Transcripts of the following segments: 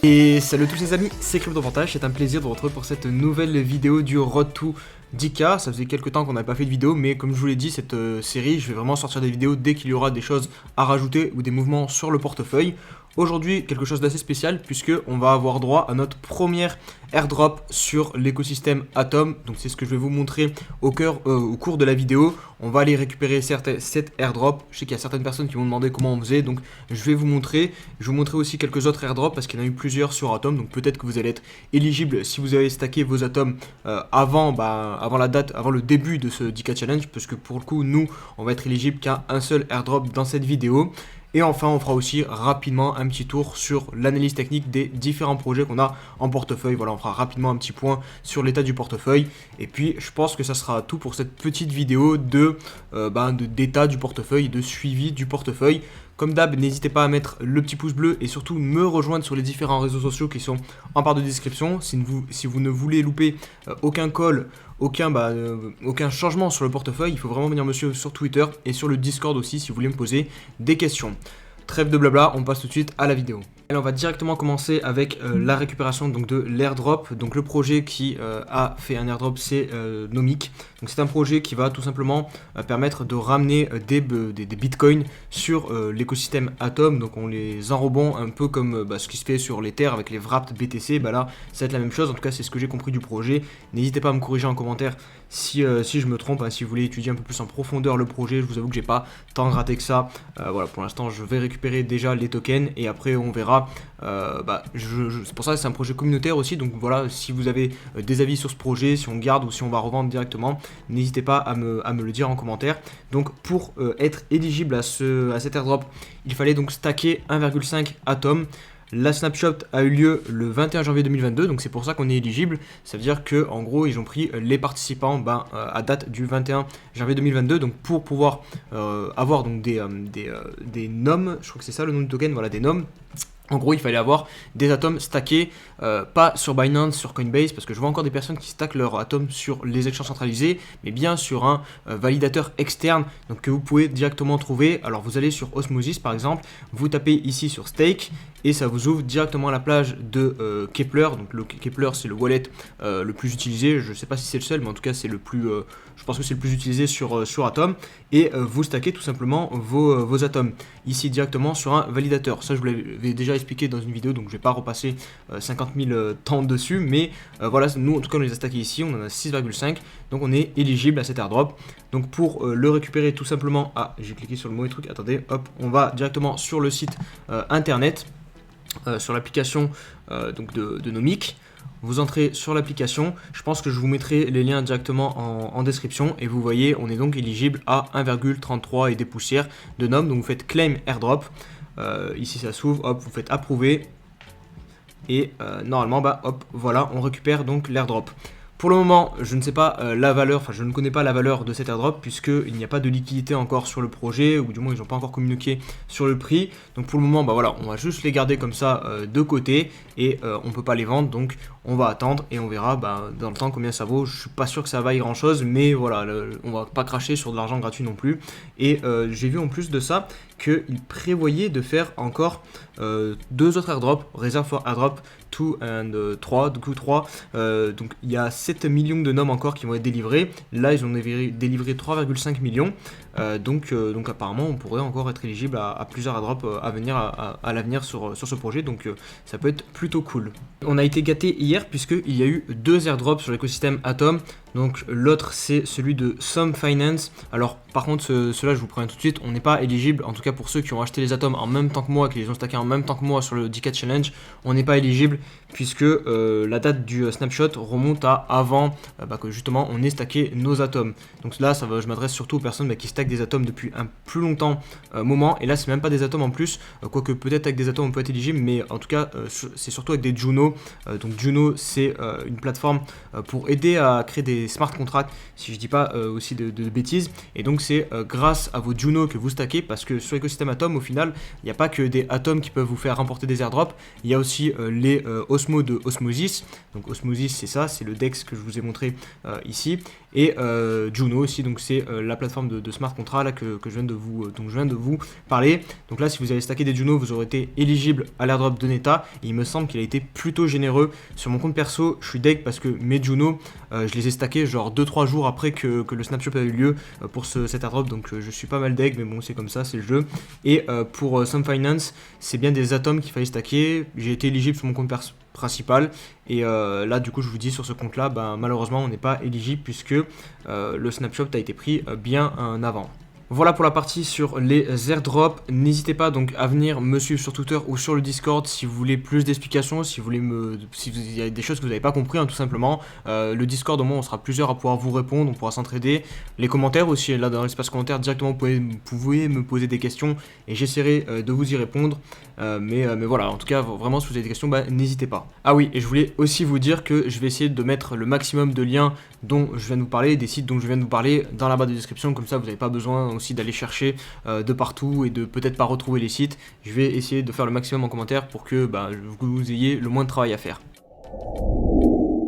Et salut à tous les amis, c'est CryptoPartage, c'est un plaisir de vous retrouver pour cette nouvelle vidéo du Road to 10K. Ça faisait quelques temps qu'on n'avait pas fait de vidéo, mais comme je vous l'ai dit, cette série, je vais vraiment sortir des vidéos dès qu'il y aura des choses à rajouter ou des mouvements sur le portefeuille. Aujourd'hui, quelque chose d'assez spécial puisque on va avoir droit à notre première airdrop sur l'écosystème Atom. Donc c'est ce que je vais vous montrer au cours de la vidéo. On va aller récupérer cette airdrop. Je sais qu'il y a certaines personnes qui m'ont demandé comment on faisait, donc je vais vous montrer. Je vais vous montrer aussi quelques autres airdrops parce qu'il y en a eu plusieurs sur Atom. Donc peut-être que vous allez être éligible si vous avez stacké vos atomes avant le début de ce 10K challenge, parce que pour le coup, nous, on va être éligible qu'à un seul airdrop dans cette vidéo. Et enfin, on fera aussi rapidement un petit tour sur l'analyse technique des différents projets qu'on a en portefeuille. Voilà, on fera rapidement un petit point sur l'état du portefeuille. Et puis, je pense que ça sera tout pour cette petite vidéo d'état du portefeuille, de suivi du portefeuille. Comme d'hab, n'hésitez pas à mettre le petit pouce bleu et surtout me rejoindre sur les différents réseaux sociaux qui sont en barre de description. Si vous ne voulez louper aucun call, aucun changement sur le portefeuille, il faut vraiment venir me suivre sur Twitter et sur le Discord aussi si vous voulez me poser des questions. Trêve de blabla, on passe tout de suite à la vidéo. Allez, on va directement commencer avec la récupération donc, de l'airdrop. Donc le projet qui a fait un airdrop, c'est Nomic. Donc c'est un projet qui va tout simplement permettre de ramener des bitcoins sur l'écosystème Atom. Donc on les enrobant un peu comme ce qui se fait sur les terres avec les wrapped BTC. Là, ça va être la même chose. En tout cas, c'est ce que j'ai compris du projet. N'hésitez pas à me corriger en commentaire si je me trompe, si vous voulez étudier un peu plus en profondeur le projet. Je vous avoue que j'ai pas tant gratté que ça. Voilà, pour l'instant, je vais récupérer déjà les tokens et après on verra. C'est pour ça que c'est un projet communautaire aussi. Donc voilà, si vous avez des avis sur ce projet, si on garde ou si on va revendre directement, n'hésitez pas à me le dire en commentaire. Donc pour être éligible à cet airdrop, il fallait donc stacker 1,5 Atom. La snapshot a eu lieu le 21 janvier 2022, donc c'est pour ça qu'on est éligible. Ça veut dire que en gros ils ont pris les participants à date du 21 janvier 2022. Donc pour pouvoir avoir donc des noms, je crois que c'est ça le nom du token, voilà, des noms. En gros, il fallait avoir des atomes stackés, pas sur Binance, sur Coinbase, parce que je vois encore des personnes qui stackent leurs atomes sur les exchanges centralisés, mais bien sur un validateur externe, donc que vous pouvez directement trouver. Alors vous allez sur Osmosis par exemple, vous tapez ici sur Stake, et ça vous ouvre directement à la plage de Keplr. Donc le Keplr, c'est le wallet le plus utilisé. Je ne sais pas si c'est le seul, mais en tout cas c'est le plus, je pense que c'est le plus utilisé sur Atom. Et vous stackez tout simplement vos atomes ici directement sur un validateur. Ça, je vous l'avais déjà expliqué dans une vidéo, donc je ne vais pas repasser 50 000 temps dessus. Mais voilà, nous en tout cas on les a stackés ici, on en a 6,5, donc on est éligible à cet airdrop. Donc pour le récupérer tout simplement, j'ai cliqué sur le mauvais truc, attendez, hop, on va directement sur le site internet. Sur l'application de Nomic, vous entrez sur l'application. Je pense que je vous mettrai les liens directement en description et vous voyez, on est donc éligible à 1,33 et des poussières de nom. Donc vous faites claim airdrop, ici ça s'ouvre, hop, vous faites approuver et normalement hop, voilà, on récupère donc l'airdrop. Pour le moment, je ne sais pas la valeur, je ne connais pas la valeur de cet airdrop puisqu'il n'y a pas de liquidité encore sur le projet, ou du moins ils n'ont pas encore communiqué sur le prix. Donc pour le moment, voilà, on va juste les garder comme ça de côté et on ne peut pas les vendre. Donc on va attendre et on verra dans le temps combien ça vaut. Je suis pas sûr que ça vaille grand chose, mais voilà, on va pas cracher sur de l'argent gratuit non plus. Et j'ai vu en plus de ça qu'il prévoyait de faire encore 2 autres airdrops, Reserve for Airdrop 2 and 3, du coup 3. Donc il y a 7 millions de noms encore qui vont être délivrés. Là ils ont délivré 3,5 millions. Donc apparemment on pourrait encore être éligible à plusieurs airdrops à venir à l'avenir sur ce projet. Donc ça peut être plutôt cool. On a été gâté hier puisqu'il y a eu 2 airdrops sur l'écosystème Atom. Donc l'autre c'est celui de Some Finance. Alors par contre ceux-là je vous préviens tout de suite, on n'est pas éligible, en tout cas pour ceux qui ont acheté les atomes en même temps que moi, qui les ont stackés en même temps que moi sur le 10K challenge, on n'est pas éligible puisque la date du snapshot remonte à avant que justement on ait stacké nos atomes. Donc là je m'adresse surtout aux personnes qui stackent des atomes depuis un plus longtemps moment, et là c'est même pas des atomes en plus, quoique peut-être avec des atomes on peut être éligible, mais en tout cas c'est surtout avec des Juno. Donc Juno c'est une plateforme pour aider à créer des smart contracts, si je dis pas aussi de bêtises, et donc c'est grâce à vos Juno que vous stackez, parce que sur l'écosystème Atom au final il n'y a pas que des atomes qui peuvent vous faire remporter des airdrops, il y a aussi les Osmo de Osmosis. Donc Osmosis c'est ça, c'est le DEX que je vous ai montré ici, et Juno aussi, donc c'est la plateforme de smart contract là que je viens de vous parler. Donc là, si vous avez stacké des Juno, vous aurez été éligible à l'airdrop de Neta, et il me semble qu'il a été plutôt généreux. Sur mon compte perso, je suis deg parce que mes Juno, je les ai stackés genre 2-3 jours après que le snapshot a eu lieu pour cet airdrop, donc je suis pas mal deg, mais bon, c'est comme ça, c'est le jeu. Et pour Some Finance, c'est bien des atomes qu'il fallait stacker. J'ai été éligible sur mon compte principal, et là du coup je vous dis, sur ce compte là, malheureusement on n'est pas éligible puisque le snapshot a été pris bien avant. Voilà pour la partie sur les airdrops. N'hésitez pas donc à venir me suivre sur Twitter ou sur le Discord si vous voulez plus d'explications, si il y a des choses que vous n'avez pas compris, tout simplement. Le Discord, au moins on sera plusieurs à pouvoir vous répondre, on pourra s'entraider. Les commentaires aussi, là dans l'espace commentaire directement, vous pouvez me poser des questions et j'essaierai de vous y répondre. Mais voilà, en tout cas vraiment, si vous avez des questions, n'hésitez pas. Ah oui, et je voulais aussi vous dire que je vais essayer de mettre le maximum de liens dont je viens de vous parler, des sites dont je viens de vous parler dans la barre de description, comme ça vous n'avez pas besoin aussi d'aller chercher de partout et de peut-être pas retrouver les sites. Je vais essayer de faire le maximum en commentaire pour que vous ayez le moins de travail à faire.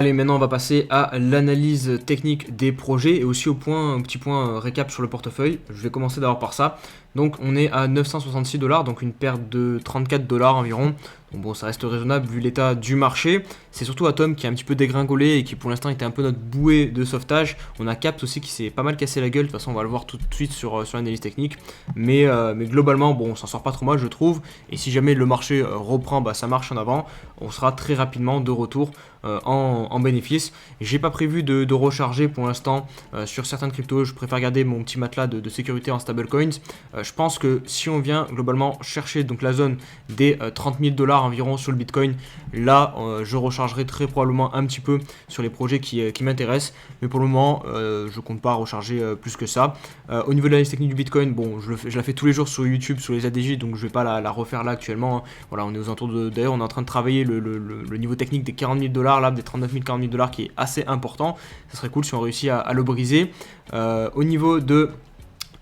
Allez, maintenant on va passer à l'analyse technique des projets et aussi au petit point récap sur le portefeuille. Je vais commencer d'abord par ça. Donc on est à 966$, donc une perte de 34$ environ. Donc bon, ça reste raisonnable vu l'état du marché. C'est surtout Atom qui a un petit peu dégringolé et qui pour l'instant était un peu notre bouée de sauvetage. On a Capt aussi qui s'est pas mal cassé la gueule, de toute façon on va le voir tout de suite sur l'analyse technique. Mais globalement, bon, on s'en sort pas trop mal je trouve. Et si jamais le marché reprend, ça marche en avant, on sera très rapidement de retour en bénéfice. J'ai pas prévu de recharger pour l'instant sur certaines cryptos. Je préfère garder mon petit matelas de sécurité en stablecoins. Je pense que si on vient globalement chercher donc la zone des 30 000$ environ sur le Bitcoin, là je rechargerai très probablement un petit peu sur les projets qui m'intéressent, mais pour le moment je compte pas recharger plus que ça. Au niveau de l'analyse technique du Bitcoin, bon, je la fais tous les jours sur YouTube, sur les ADJ, donc je vais pas la refaire là actuellement. Voilà, on est aux alentours d'ailleurs on est en train de travailler le niveau technique des 40 000$, là, des 39 000, 40 000$ qui est assez important. Ça serait cool si on réussit à le briser. Au niveau de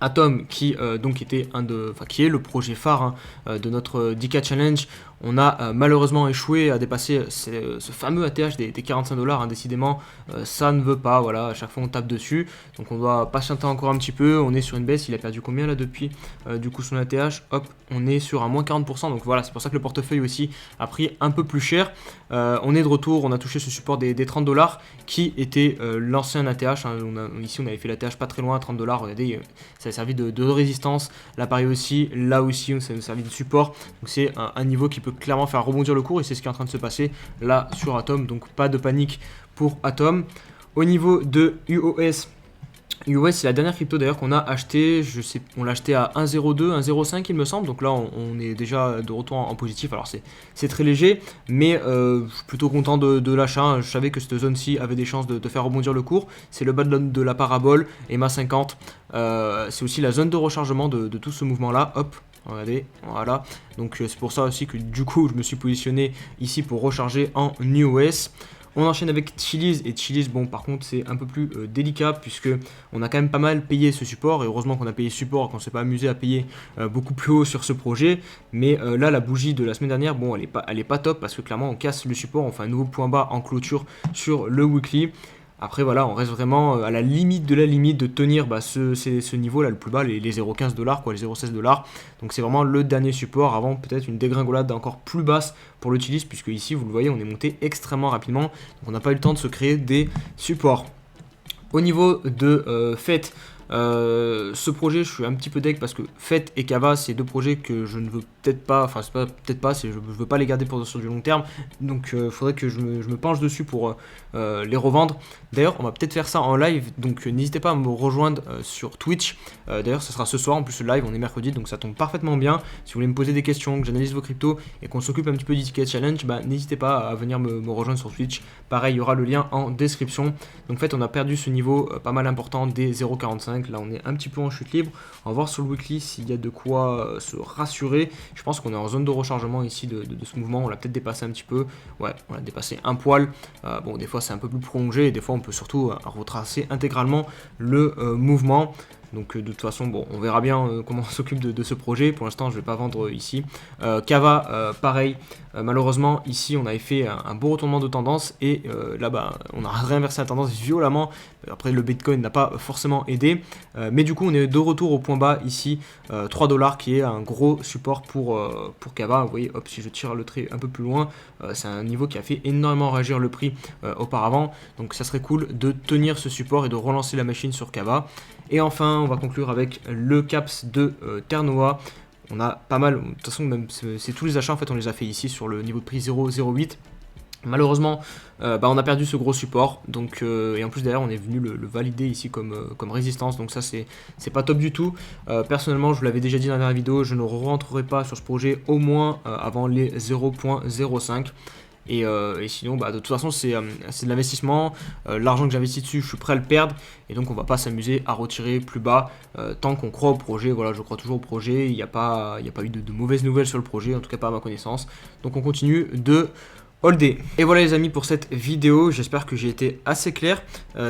Atom qui donc était qui est le projet phare de notre 10K Challenge, on a malheureusement échoué à dépasser ce fameux ATH des 45$, décidément ça ne veut pas, voilà, à chaque fois on tape dessus, donc on doit patienter encore un petit peu. On est sur une baisse, il a perdu combien là depuis du coup son ATH, hop, on est sur un moins 40%, donc voilà, c'est pour ça que le portefeuille aussi a pris un peu plus cher. On est de retour, on a touché ce support des 30$ qui était l'ancien ATH, ici on avait fait l'ATH pas très loin à 30$, regardez, ça a servi de résistance, là pareil aussi, là aussi ça a servi de support, donc c'est un niveau qui peut clairement faire rebondir le cours et c'est ce qui est en train de se passer là sur Atom, donc pas de panique pour Atom. Au niveau de UOS, c'est la dernière crypto d'ailleurs qu'on a acheté, on l'a acheté à 1,02, 1,05 il me semble, donc là on est déjà de retour en positif. Alors c'est très léger, mais je suis plutôt content de l'achat. Je savais que cette zone-ci avait des chances de faire rebondir le cours. C'est le bas de la parabole, EMA 50, c'est aussi la zone de rechargement de tout ce mouvement-là, hop. Regardez, voilà, donc c'est pour ça aussi que du coup je me suis positionné ici pour recharger en UOS. On enchaîne avec Chiliz, et Chiliz, bon par contre c'est un peu plus délicat puisque on a quand même pas mal payé ce support, et heureusement qu'on a payé ce support et qu'on s'est pas amusé à payer beaucoup plus haut sur ce projet. Mais là la bougie de la semaine dernière, bon elle est pas top parce que clairement on casse le support, on fait un nouveau point bas en clôture sur le weekly. Après voilà, on reste vraiment à la limite de tenir ce niveau là le plus bas, les 0,15$, quoi, les 0,16$. Donc c'est vraiment le dernier support avant peut-être une dégringolade encore plus basse pour l'utiliser, puisque ici vous le voyez on est monté extrêmement rapidement, donc on n'a pas eu le temps de se créer des supports. Au niveau de FET, ce projet je suis un petit peu deg parce que FET et Kava c'est deux projets que je ne veux peut-être pas, enfin c'est pas peut-être pas, je veux pas les garder sur du long terme, donc il faudrait que je me penche dessus pour les revendre. D'ailleurs on va peut-être faire ça en live, donc n'hésitez pas à me rejoindre sur Twitch. D'ailleurs ce sera ce soir, en plus le live on est mercredi, donc ça tombe parfaitement bien. Si vous voulez me poser des questions, que j'analyse vos cryptos et qu'on s'occupe un petit peu du ticket challenge, n'hésitez pas à venir me rejoindre sur Twitch. Pareil, il y aura le lien en description. Donc en fait on a perdu ce niveau pas mal important des 0,45, là on est un petit peu en chute libre. On va voir sur le weekly s'il y a de quoi se rassurer. Je pense qu'on est en zone de rechargement ici de ce mouvement, on l'a peut-être dépassé un petit peu, ouais on l'a dépassé un poil. Bon des fois c'est un peu plus prolongé et des fois on peut surtout retracer intégralement le mouvement. Donc de toute façon, bon, on verra bien comment on s'occupe de ce projet. Pour l'instant, je vais pas vendre ici. Kava, pareil. Malheureusement, ici, on avait fait un beau retournement de tendance et là, bah, on a réinversé la tendance violemment. Après, le Bitcoin n'a pas forcément aidé, mais du coup, on est de retour au point bas ici, 3 $, qui est un gros support pour Kava. Vous voyez, hop, si je tire le trait un peu plus loin, c'est un niveau qui a fait énormément réagir le prix auparavant. Donc, ça serait cool de tenir ce support et de relancer la machine sur Kava. Et enfin, on va conclure avec le CAPS de Ternoa. On a pas mal, de toute façon, même c'est tous les achats, en fait, on les a fait ici sur le niveau de prix 0,08. Malheureusement, on a perdu ce gros support, donc, et en plus d'ailleurs on est venu le valider ici comme résistance, donc ça c'est pas top du tout. Personnellement, je vous l'avais déjà dit dans la dernière vidéo, je ne rentrerai pas sur ce projet au moins avant les 0,05. Et sinon, de toute façon, c'est de l'investissement. L'argent que j'investis dessus, je suis prêt à le perdre. Et donc, on va pas s'amuser à retirer plus bas tant qu'on croit au projet. Voilà, je crois toujours au projet. Il n'y a pas eu de mauvaises nouvelles sur le projet, en tout cas pas à ma connaissance. Donc, on continue de holder. Et voilà les amis pour cette vidéo, j'espère que j'ai été assez clair.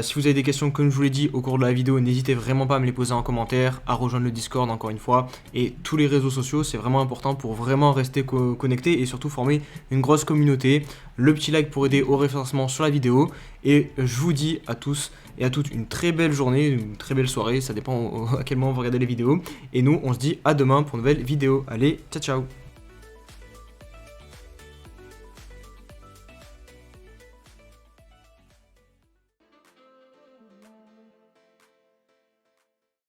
Si vous avez des questions comme je vous l'ai dit au cours de la vidéo, n'hésitez vraiment pas à me les poser en commentaire, à rejoindre le Discord encore une fois, et tous les réseaux sociaux, c'est vraiment important pour vraiment rester connecté et surtout former une grosse communauté. Le petit like pour aider au référencement sur la vidéo, et je vous dis à tous et à toutes une très belle journée, une très belle soirée, ça dépend à quel moment vous regardez les vidéos, et nous on se dit à demain pour une nouvelle vidéo. Allez, ciao ciao.